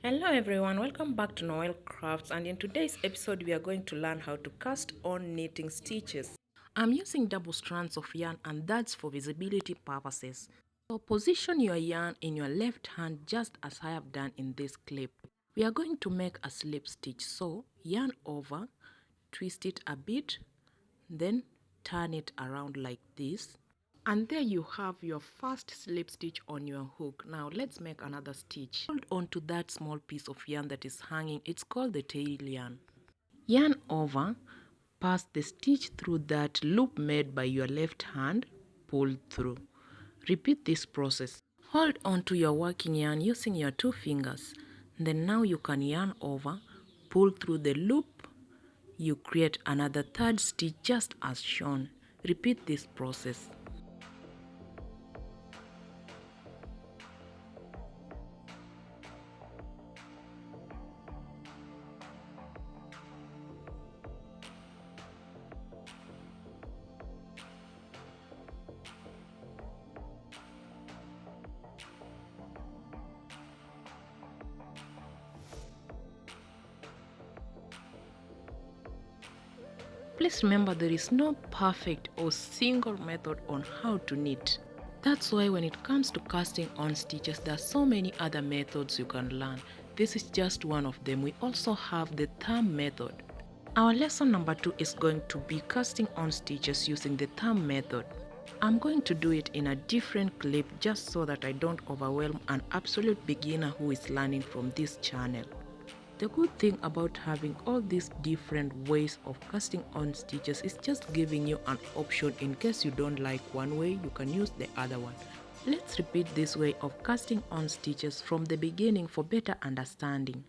Hello everyone, welcome back to Noelcrafts, and in today's episode we are going to learn how to cast on knitting stitches. I'm using double strands of yarn, and that's for visibility purposes. So position your yarn in your left hand just as I have done in this clip. We are going to make a slip stitch, so yarn over, twist it a bit, then turn it around like this. And there you have your first slip stitch on your hook. Now let's make another stitch. Hold on to that small piece of yarn that is hanging. It's called the tail yarn. Yarn over, pass the stitch through that loop made by your left hand, pull through. Repeat this process. Hold on to your working yarn using your two fingers. Then now you can yarn over, pull through the loop. You create another third stitch just as shown. Repeat this process. Please remember, there is no perfect or single method on how to knit. That's why when it comes to casting on stitches, there are so many other methods you can learn. This is just one of them. We also have the thumb method. Our lesson number 2 is going to be casting on stitches using the thumb method. I'm going to do it in a different clip just so that I don't overwhelm an absolute beginner who is learning from this channel. The good thing about having all these different ways of casting on stitches is just giving you an option. In case you don't like one way, you can use the other one. Let's repeat this way of casting on stitches from the beginning for better understanding.